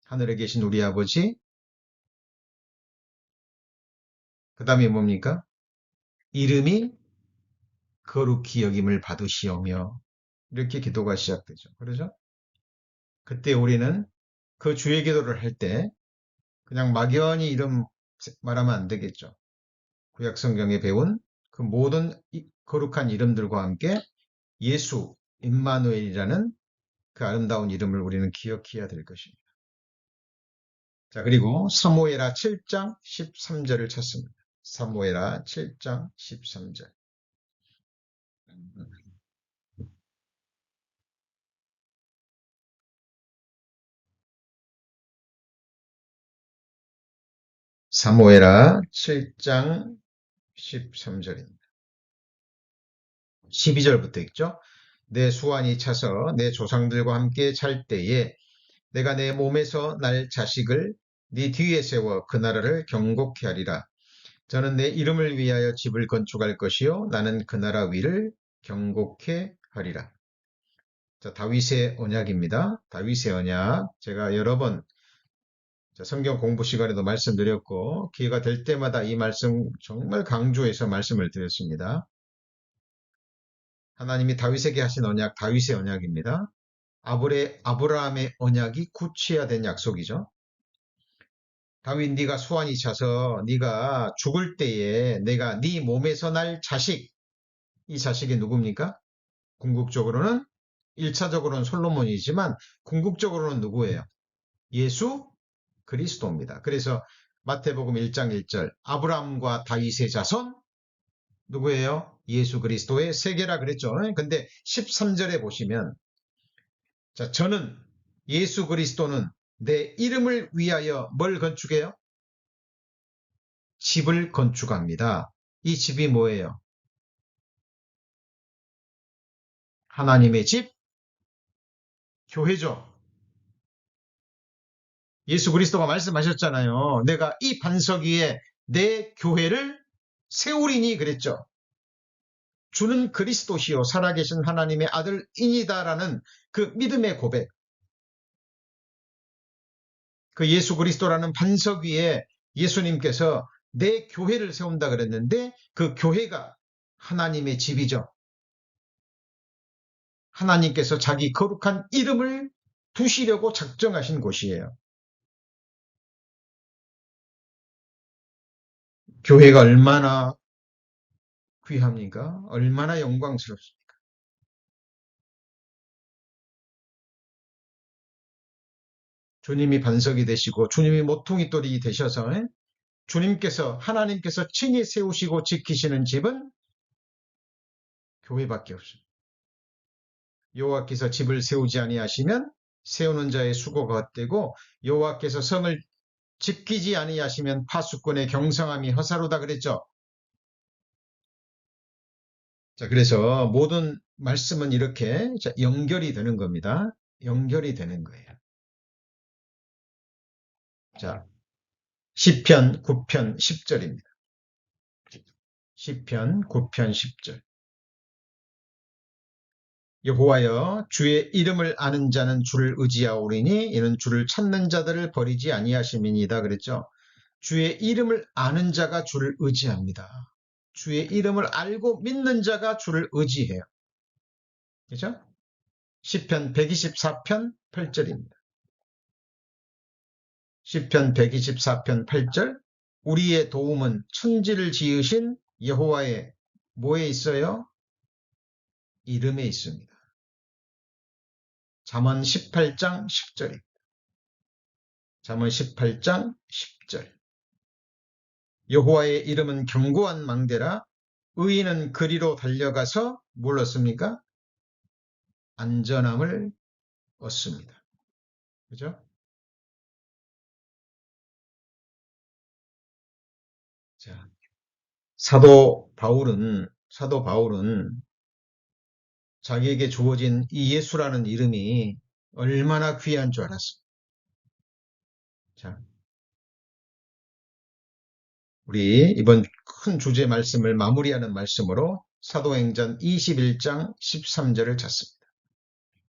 하늘에 계신 우리 아버지, 그 다음에 뭡니까? 이름이 거룩히 여김을 받으시오며 이렇게 기도가 시작되죠. 그러죠? 그때 우리는 그 주의 기도를 할 때 그냥 막연히 이름 말하면 안 되겠죠. 구약 성경에 배운 그 모든 거룩한 이름들과 함께 예수, 임마누엘이라는 그 아름다운 이름을 우리는 기억해야 될 것입니다. 자, 그리고 사무엘하 7장 13절을 찾습니다. 사무엘하 7장 13절. 사무엘하 7장 13절입니다. 12절부터 있죠. 내 수완이 차서 내 조상들과 함께 잘 때에 내가 내 몸에서 날 자식을 네 뒤에 세워 그 나라를 경고케 하리라. 저는 내 이름을 위하여 집을 건축할 것이요 나는 그 나라 위를 경고케 하리라. 자, 다윗의 언약입니다. 다윗의 언약. 제가 여러 번 성경 공부 시간에도 말씀드렸고 기회가 될 때마다 이 말씀 정말 강조해서 말씀을 드렸습니다. 하나님이 다윗에게 하신 언약, 다윗의 언약입니다. 아브라함의 언약이 구체화 된 약속이죠. 다윗 네가 수완이 차서 네가 죽을 때에 내가 네 몸에서 날 자식, 이 자식이 누굽니까? 궁극적으로는 1차적으로는 솔로몬이지만 궁극적으로는 누구예요? 예수 그리스도입니다. 그래서 마태복음 1장 1절 아브라함과 다윗의 자손 누구예요? 예수 그리스도의 세계라 그랬죠. 근데 13절에 보시면 자, 저는 예수 그리스도는 내 이름을 위하여 뭘 건축해요? 집을 건축합니다. 이 집이 뭐예요? 하나님의 집, 교회죠. 예수 그리스도가 말씀하셨잖아요. 내가 이 반석 위에 내 교회를 세우리니 그랬죠. 주는 그리스도시요 살아계신 하나님의 아들이니다라는 그 믿음의 고백. 그 예수 그리스도라는 반석 위에 예수님께서 내 교회를 세운다 그랬는데 그 교회가 하나님의 집이죠. 하나님께서 자기 거룩한 이름을 두시려고 작정하신 곳이에요. 교회가 얼마나 귀합니까? 얼마나 영광스럽습니까? 주님이 반석이 되시고 주님이 모퉁이돌이 되셔서 하나님께서 친히 세우시고 지키시는 집은 교회밖에 없습니다. 여호와께서 집을 세우지 아니하시면 세우는 자의 수고가 헛되고 여호와께서 성을 지키지 아니하시면 파수꾼의 경성함이 허사로다 그랬죠. 자, 그래서 모든 말씀은 이렇게 연결이 되는 겁니다. 연결이 되는 거예요. 자, 시편 9편 10절입니다. 시편 9편 10절. 여호와여 주의 이름을 아는 자는 주를 의지하오리니 이는 주를 찾는 자들을 버리지 아니하심이니이다 그랬죠. 주의 이름을 아는 자가 주를 의지합니다. 주의 이름을 알고 믿는 자가 주를 의지해요. 그렇죠? 시편 124편 8절입니다. 시편 124편 8절. 우리의 도움은 천지를 지으신 여호와의 뭐에 있어요? 이름에 있습니다. 잠언 18장 10절입니다. 잠언 18장 10절. 여호와의 이름은 견고한 망대라 의인은 그리로 달려가서 뭘 얻습니까? 안전함을 얻습니다. 그죠? 자, 사도 바울은 자기에게 주어진 이 예수라는 이름이 얼마나 귀한 줄 알았습니다. 자, 우리 이번 큰 주제 말씀을 마무리하는 말씀으로 사도행전 21장 13절을 찾습니다.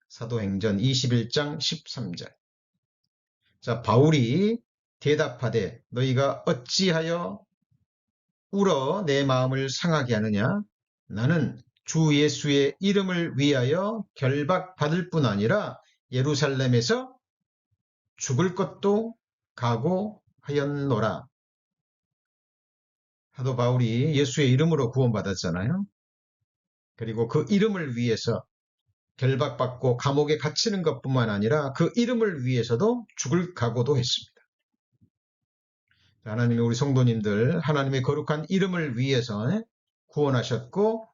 사도행전 21장 13절. 자, 바울이 대답하되 너희가 어찌하여 울어 내 마음을 상하게 하느냐? 나는 주 예수의 이름을 위하여 결박받을 뿐 아니라 예루살렘에서 죽을 것도 각오하였노라. 사도 바울이 예수의 이름으로 구원받았잖아요. 그리고 그 이름을 위해서 결박받고 감옥에 갇히는 것뿐만 아니라 그 이름을 위해서도 죽을 각오도 했습니다. 하나님이 우리 성도님들 하나님의 거룩한 이름을 위해서 구원하셨고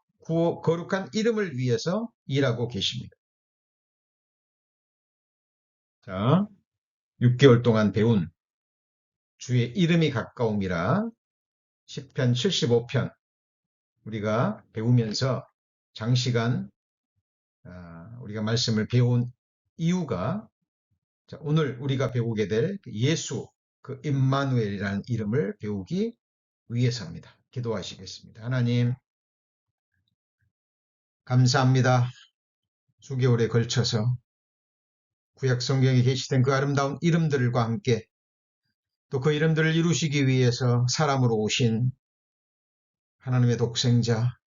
거룩한 이름을 위해서 일하고 계십니다. 자, 6개월 동안 배운 주의 이름이 가까움이라 시편 75편 우리가 배우면서 장시간 우리가 말씀을 배운 이유가 오늘 우리가 배우게 될 예수, 그 임마누엘이라는 이름을 배우기 위해서입니다. 기도하시겠습니다. 하나님 감사합니다. 수개월에 걸쳐서 구약 성경에 계시된 그 아름다운 이름들과 함께 또 그 이름들을 이루시기 위해서 사람으로 오신 하나님의 독생자,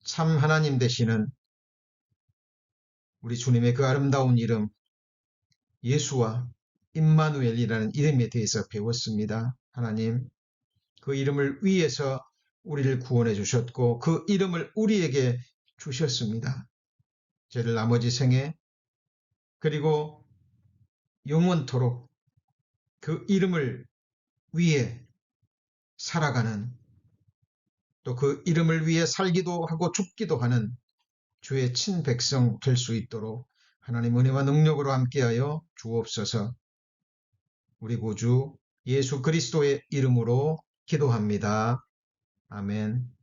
참 하나님 되시는 우리 주님의 그 아름다운 이름 예수와 임마누엘이라는 이름에 대해서 배웠습니다. 하나님, 그 이름을 위해서 우리를 구원해 주셨고 그 이름을 우리에게 주셨습니다. 저를 나머지 생에 그리고 영원토록 그 이름을 위해 살아가는 또 그 이름을 위해 살기도 하고 죽기도 하는 주의 친백성 될 수 있도록 하나님 은혜와 능력으로 함께하여 주옵소서. 우리 구주 예수 그리스도의 이름으로 기도합니다. 아멘.